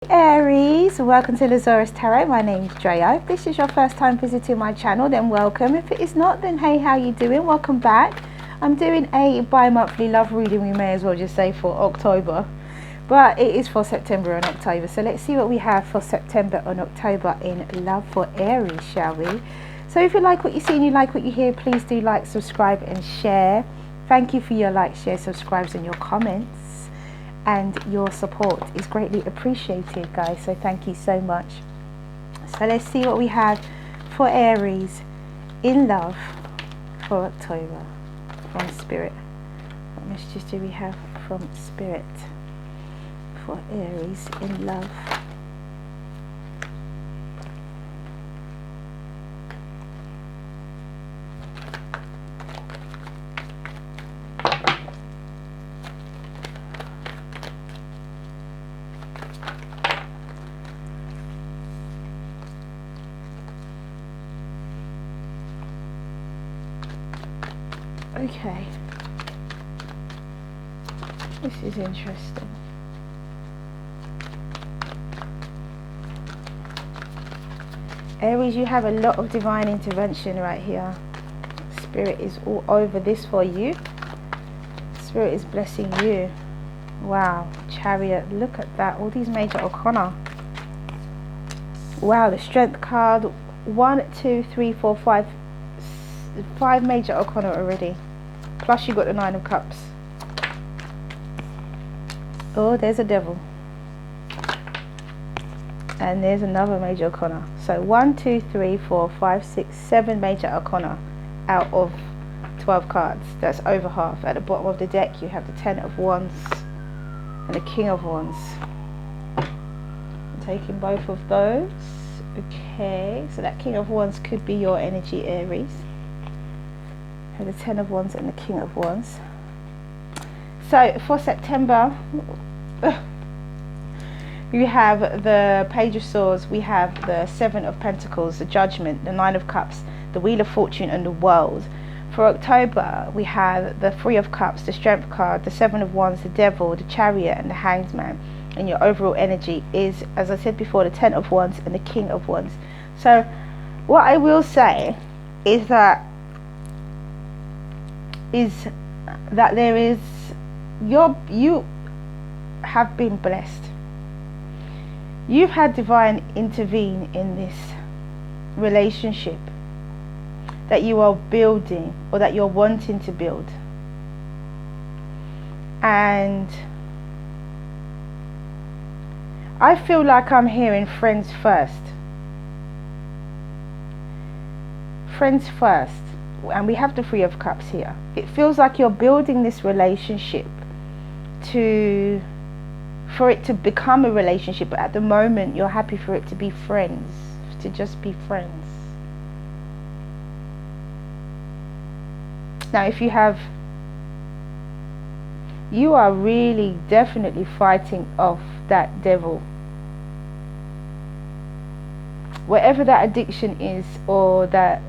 Aries, welcome to the Zarious Tarot. My name is Drea. If this is your first time visiting my channel, then welcome. If it is not, then hey, how you doing? Welcome back. I'm doing a bi-monthly love reading, we may as well just say, for October, but it is for September and October. So let's see what we have for September and October in love for Aries, shall we? So if you like what you see and you like what you hear, please do like, subscribe and share. Thank you for your likes, shares, subscribes and your comments. And your support is greatly appreciated, guys, so thank you so much. So let's see what we have for Aries in love for October from Spirit. What messages do we have from Spirit for Aries in love? Okay, this is interesting. Aries, you have a lot of divine intervention right here. Spirit is all over this for you. Spirit is blessing you. Wow, Chariot, look at that, all these major arcana. Wow, the Strength card, 1, 2, 3, 4, 5 major arcana already. Plus you got the 9 of Cups. Oh, there's a Devil. And there's another major arcana. So 1, 2, 3, 4, 5, 6, 7 major arcana out of 12 cards. That's over half. At the bottom of the deck you have the 10 of Wands and the King of Wands. I'm taking both of those. Okay, so that King of Wands could be your energy, Aries. The 10 of Wands and the King of Wands. So for September you have the Page of Swords, we have the 7 of Pentacles, the Judgment, the 9 of Cups, the Wheel of Fortune and the World. For October we have the 3 of Cups, the Strength card, the 7 of Wands, the Devil, the Chariot and the Hanged Man. And your overall energy is, as I said before, the 10 of Wands and the King of Wands. So what I will say is that there is, you have been blessed. You've had divine intervene in this relationship that you are building or that you're wanting to build. And I feel like I'm hearing friends first. Friends first. And we have the 3 of Cups here. It feels like you're building this relationship for it to become a relationship, but at the moment you're happy for it to be friends, to just be friends. Now if you are really definitely fighting off that devil, whatever that addiction is, or that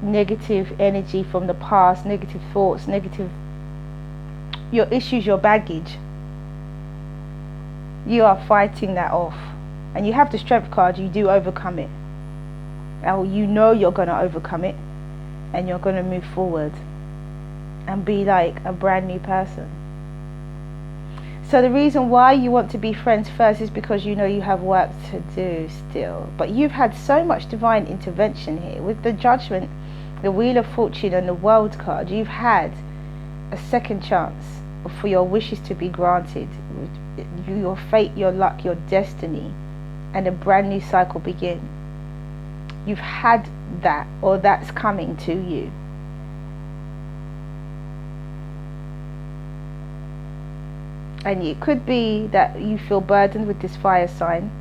negative energy from the past, negative thoughts, your issues, your baggage. You are fighting that off, and you have the Strength card. You do overcome it. Now you know you're going to overcome it, and you're going to move forward and be like a brand new person. So the reason why you want to be friends first is because you know you have work to do still. But you've had so much divine intervention here with the Judgment, the Wheel of Fortune and the World card. You've had a second chance for your wishes to be granted, your fate, your luck, your destiny, and a brand new cycle begin. You've had that, or that's coming to you. And it could be that you feel burdened with this fire sign,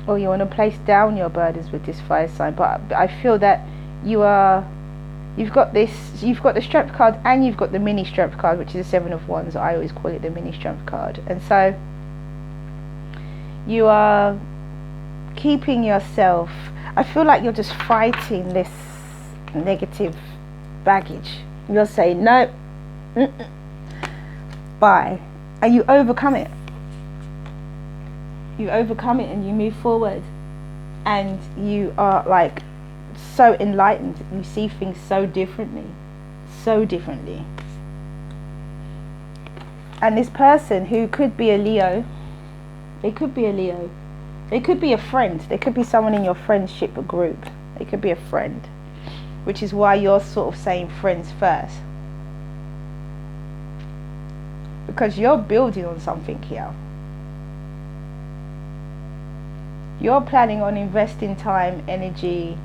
or you want to place down your burdens with this fire sign. But I feel that you've got the Strength card, and you've got the mini Strength card, which is the 7 of Wands. I always call it the mini Strength card. And so you are keeping yourself, I feel like you're just fighting this negative baggage. You're saying no, by, and you overcome it. You overcome it and you move forward, and you are like so enlightened. You see things so differently, so differently. And this person, who could be a Leo, they could be a Leo, they could be a friend, they could be someone in your friendship group, they could be a friend, which is why you're sort of saying friends first, because you're building on something here. You're planning on investing time, energy.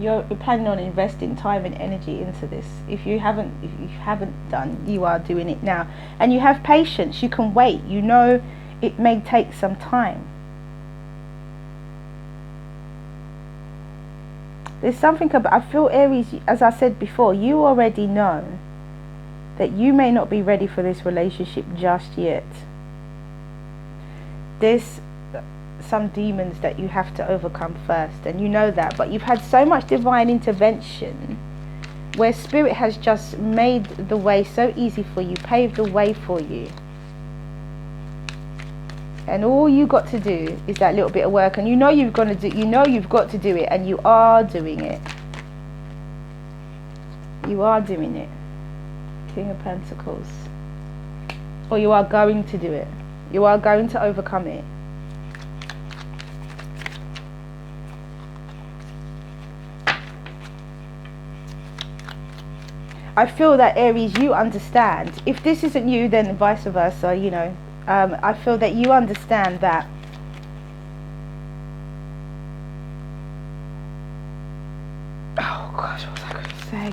You're planning on investing time and energy into this. If you haven't done, you are doing it now. And you have patience. You can wait. You know it may take some time. There's something about, I feel, Aries, as I said before, you already know that you may not be ready for this relationship just yet. There's some demons that you have to overcome first, and you know that, but you've had so much divine intervention where spirit has just made the way so easy for you, paved the way for you, and all you got to do is that little bit of work, and you know you've got to do, you know you've got to do it, and you are doing it. You are doing it. King of Pentacles. Or you are going to do it. You are going to overcome it. I feel that, Aries, you understand. If this isn't you, then vice versa, you know. I feel that you understand that oh gosh, what was I going to say?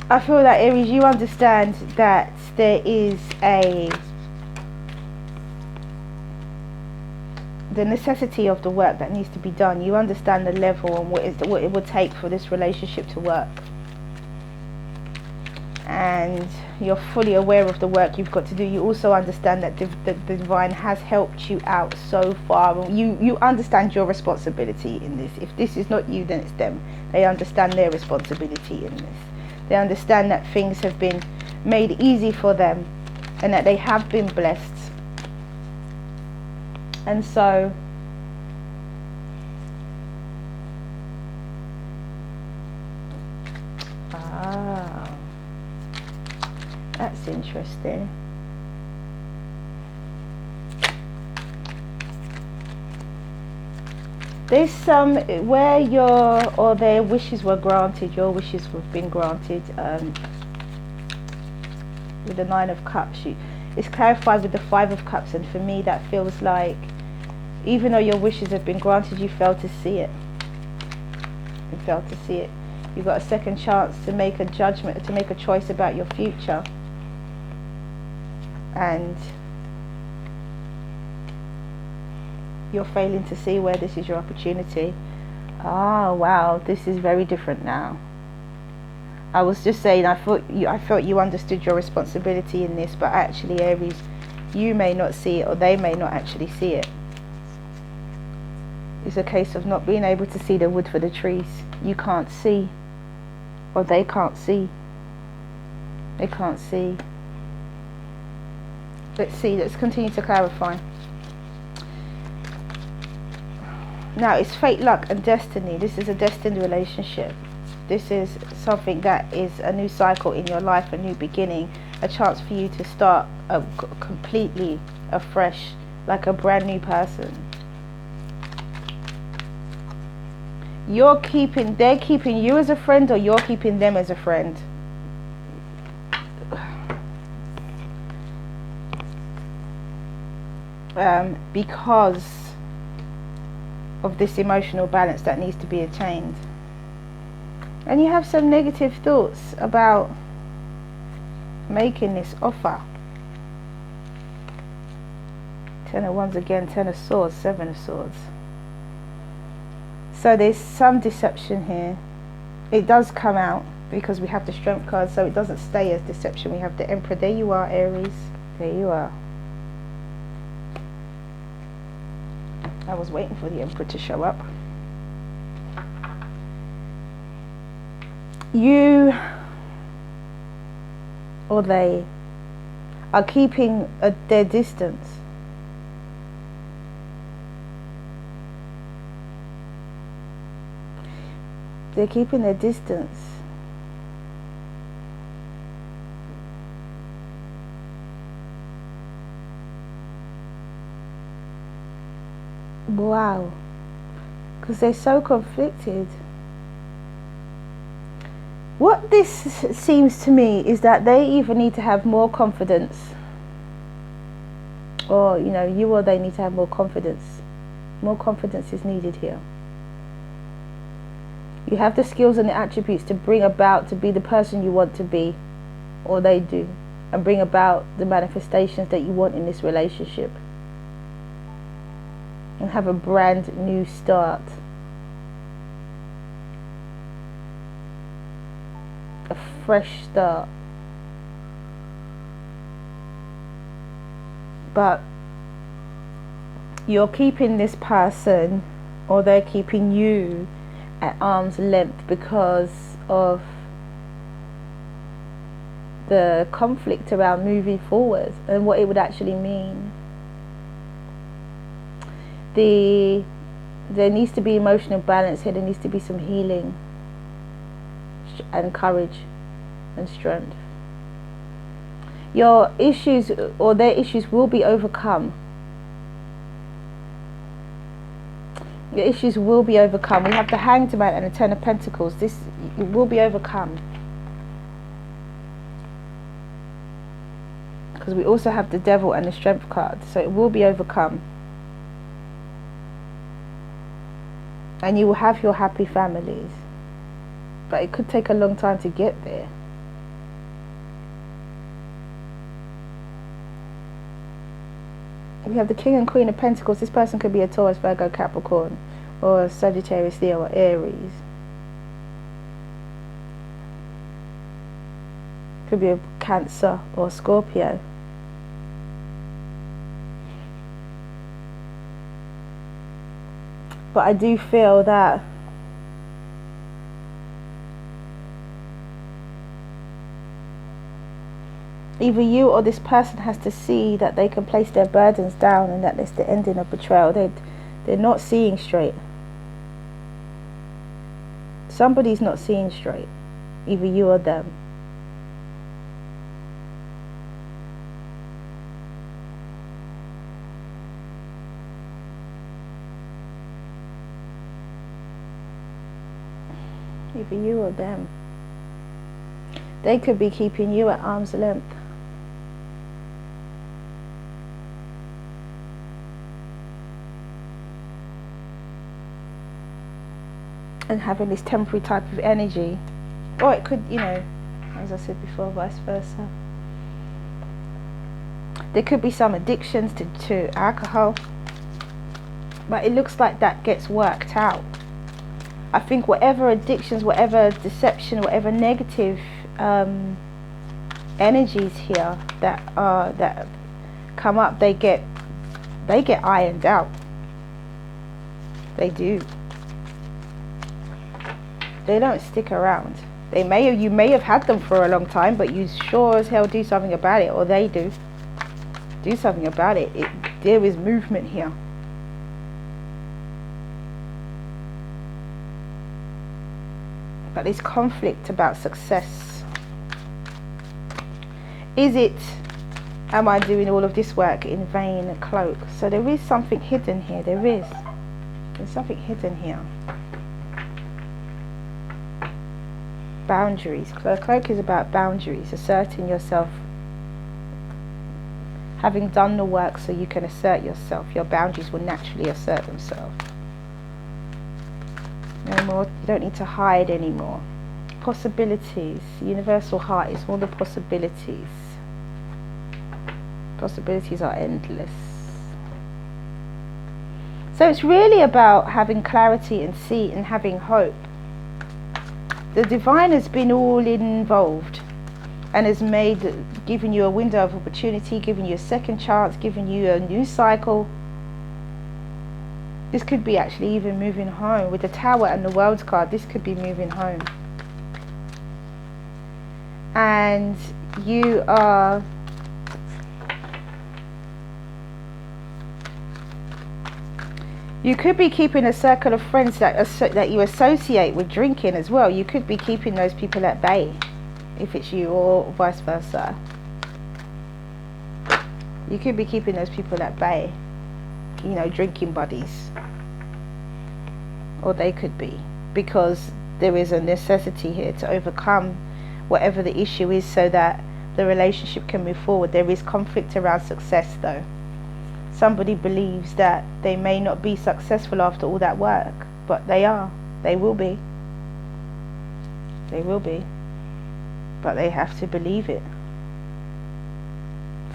I feel that, Aries, you understand that there is the necessity of the work that needs to be done. You understand the level and what it will take for this relationship to work. And you're fully aware of the work you've got to do. You also understand that the divine has helped you out so far. You understand your responsibility in this. If this is not you, then it's them. They understand their responsibility in this. They understand that things have been made easy for them and that they have been blessed. And so that's interesting. There's some where your or their wishes were granted, your wishes have been granted. With the 9 of Cups, it's clarified with the 5 of Cups, and for me that feels like even though your wishes have been granted, you failed to see it. You failed to see it. You got a second chance to make a judgment, to make a choice about your future. And you're failing to see where this is your opportunity. Oh wow, this is very different now. I was just saying, I felt you understood your responsibility in this, but actually, Aries, you may not see it, or they may not actually see it. It's a case of not being able to see the wood for the trees. You can't see, or they can't see. They can't see. Let's see, let's continue to clarify. Now, it's fate, luck and destiny. This is a destined relationship. This is something that is a new cycle in your life, a new beginning, a chance for you to start completely afresh, like a brand new person. They're keeping you as a friend, or you're keeping them as a friend. Because of this emotional balance that needs to be attained. And you have some negative thoughts about making this offer. 10 of Wands again, 10 of Swords, 7 of Swords. So there's some deception here. It does come out because we have the Strength card, so it doesn't stay as deception. We have the Emperor. There you are, Aries. There you are. I was waiting for the Emperor to show up. or they are keeping their distance. They're keeping their distance. Wow. Because they're so conflicted. What this seems to me is that they either need to have more confidence, or you or they need to have more confidence. More confidence is needed here. You have the skills and the attributes to bring about, to be the person you want to be, or they do, and bring about the manifestations that you want in this relationship, and have a brand new start. A fresh start. But you're keeping this person, or they're keeping you, at arm's length because of the conflict around moving forward and what it would actually mean. There needs to be emotional balance here. There needs to be some healing and courage and strength. Your issues, or their issues, will be overcome. Your issues will be overcome. We have the Hanged Man and the Ten of Pentacles. It will be overcome. Because we also have the Devil and the Strength card. So it will be overcome. And you will have your happy families. But it could take a long time to get there. We have the King and Queen of Pentacles. This person could be a Taurus, Virgo, Capricorn, or a Sagittarius, Leo, or Aries. Could be a Cancer or Scorpio. But I do feel that either you or this person has to see that they can place their burdens down, and that it's the ending of betrayal. They're not seeing straight. Somebody's not seeing straight. Either you or them. Either you or them. They could be keeping you at arm's length. And having this temporary type of energy. Or it could, as I said before, vice versa. There could be some addictions to alcohol. But it looks like that gets worked out. I think whatever addictions, whatever deception, whatever negative energies here that come up, they get ironed out. They do. They don't stick around. You may have had them for a long time, but you sure as hell do something about it, or they do something about it. There is movement here. But there's conflict about success. Am I doing all of this work in vain, cloak? So there is something hidden here. There's something hidden here. Boundaries. Cloak is about boundaries, asserting yourself. Having done the work so you can assert yourself, your boundaries will naturally assert themselves. No more, you don't need to hide anymore. Possibilities. Universal heart is all the possibilities. Possibilities are endless. So it's really about having clarity and seat and having hope. The divine has been all involved and has given you a window of opportunity, given you a second chance, given you a new cycle. This could be actually even moving home. With the Tower and the World card, this could be moving home. And you could be keeping a circle of friends that you associate with drinking as well. You could be keeping those people at bay, if it's you, or vice versa. You could be keeping those people at bay, you know, drinking buddies. Or they could be, because there is a necessity here to overcome whatever the issue is so that the relationship can move forward. There is conflict around success though. Somebody believes that they may not be successful after all that work, but they are. They will be. They will be. But they have to believe it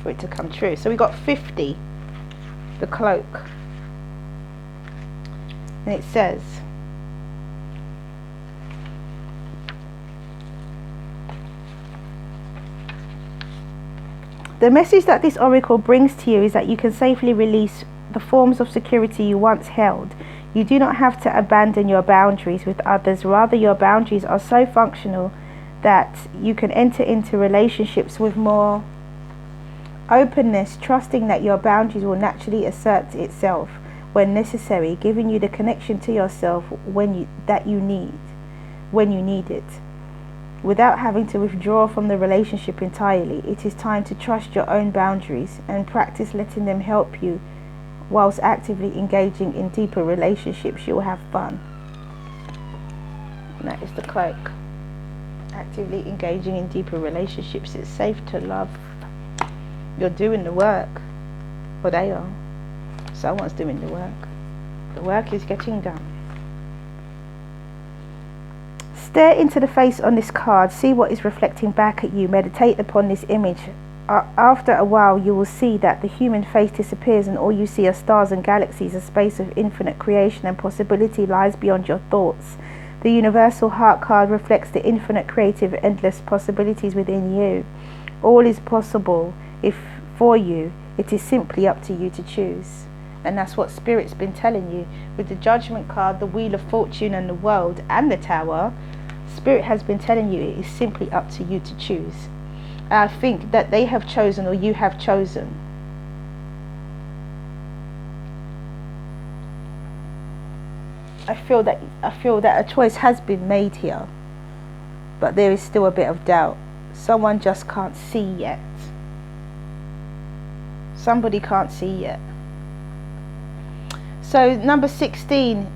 for it to come true. So we got 50, the cloak. And it says, the message that this oracle brings to you is that you can safely release the forms of security you once held. You do not have to abandon your boundaries with others. Rather, your boundaries are so functional that you can enter into relationships with more openness, trusting that your boundaries will naturally assert itself when necessary, giving you the connection to yourself when you need it. Without having to withdraw from the relationship entirely, it is time to trust your own boundaries and practice letting them help you. Whilst actively engaging in deeper relationships, you'll have fun. And that is the cloak. Actively engaging in deeper relationships. It's safe to love. You're doing the work. Or they are. Someone's doing the work. The work is getting done. Stare into the face on this card. See what is reflecting back at you. Meditate upon this image. After a while, you will see that the human face disappears and all you see are stars and galaxies. A space of infinite creation and possibility lies beyond your thoughts. The universal heart card reflects the infinite creative endless possibilities within you. All is possible if for you. It is simply up to you to choose. And that's what Spirit's been telling you. With the Judgment card, the Wheel of Fortune and the World and the Tower, Spirit has been telling you it is simply up to you to choose. I think that they have chosen, or you have chosen. I feel that a choice has been made here, but there is still a bit of doubt. Someone just can't see yet. Somebody can't see yet. So number 16,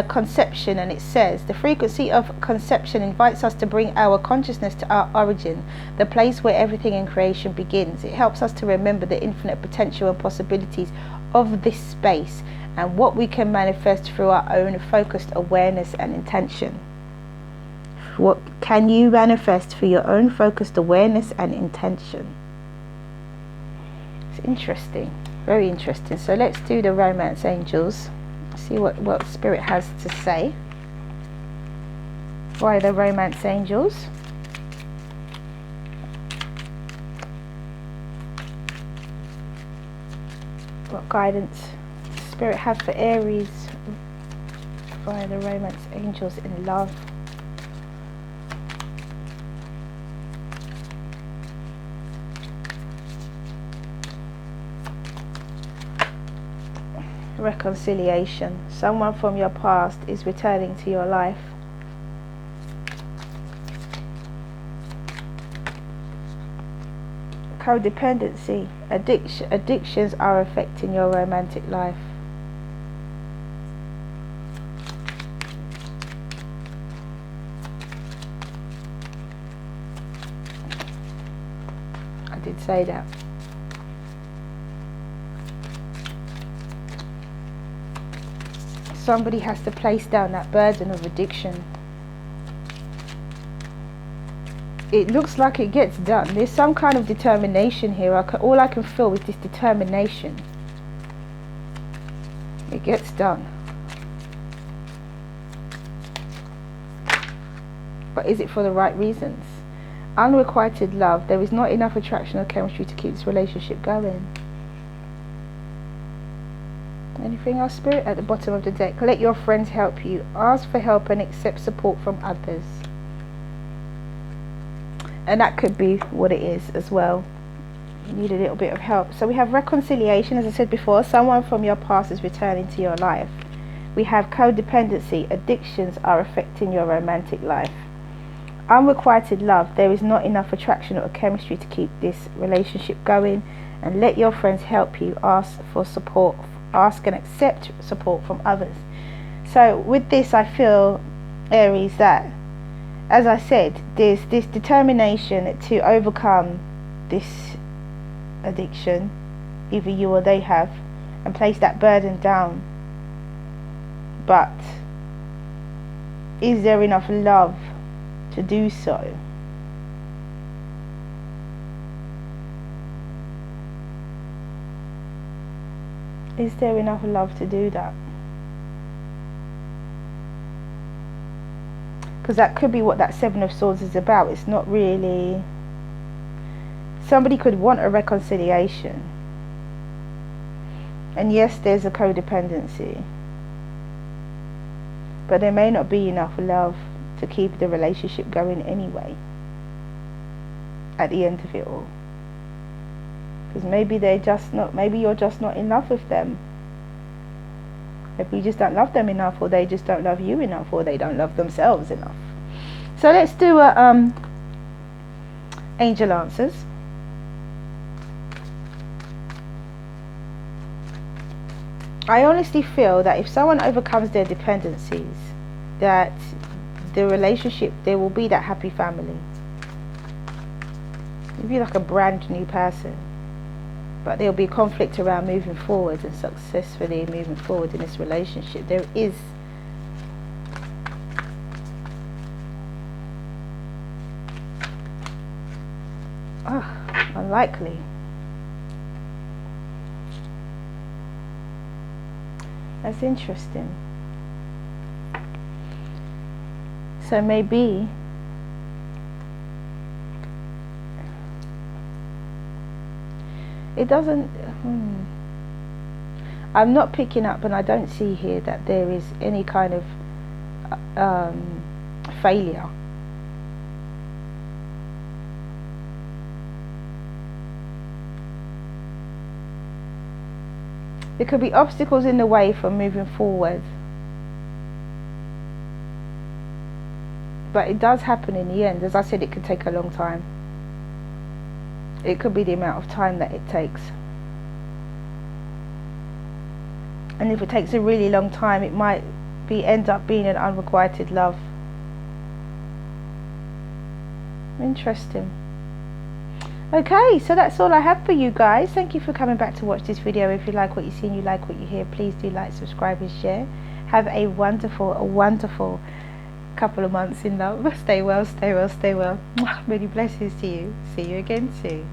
conception, and it says, the frequency of conception invites us to bring our consciousness to our origin, the place where everything in creation begins. It helps us to remember the infinite potential and possibilities of this space and what we can manifest through our own focused awareness and intention. What can you manifest for your own focused awareness and intention? It's interesting. Very interesting. So let's do the romance angels. See what Spirit has to say. Why the romance angels? What guidance Spirit have for Aries via the romance angels in love? Reconciliation. Someone from your past is returning to your life. Codependency. Addictions are affecting your romantic life. I did say that. Somebody has to place down that burden of addiction. It looks like it gets done. There's some kind of determination here. All I can feel is this determination. It gets done. But is it for the right reasons? Unrequited love. There is not enough attraction or chemistry to keep this relationship going. Anything else, Spirit? At the bottom of the deck, let your friends help you. Ask for help and accept support from others. And that could be what it is as well. You need a little bit of help. So we have reconciliation, as I said before, someone from your past is returning to your life. We have codependency, addictions are affecting your romantic life. Unrequited love, there is not enough attraction or chemistry to keep this relationship going, and let your friends help you. Ask for support, ask and accept support from others. So with this, I feel, Aries, that, as I said, there's this determination to overcome this addiction, either you or they have, and place that burden down. But is there enough love to do so? Is there enough love to do that? Because that could be what that Seven of Swords is about. It's not really... Somebody could want a reconciliation. And yes, there's a codependency. But there may not be enough love to keep the relationship going anyway, at the end of it all. Because maybe they're just not, maybe you're just not in love with them. Maybe you just don't love them enough, or they just don't love you enough, or they don't love themselves enough. So let's do a angel answers. I honestly feel that if someone overcomes their dependencies, that the relationship, there will be that happy family. You'll be like a brand new person. But there'll be conflict around moving forward and successfully moving forward in this relationship. There is unlikely. That's interesting. So maybe it doesn't, I'm not picking up, and I don't see here that there is any kind of failure. There could be obstacles in the way from moving forward. But it does happen in the end. As I said, it could take a long time. It could be the amount of time that it takes. And if it takes a really long time, it might end up being an unrequited love. Interesting. Okay, so that's all I have for you guys. Thank you for coming back to watch this video. If you like what you see and you like what you hear, please do like, subscribe and share. Have a wonderful couple of months in love. Stay well, stay well, stay well. Many blessings to you. See you again soon.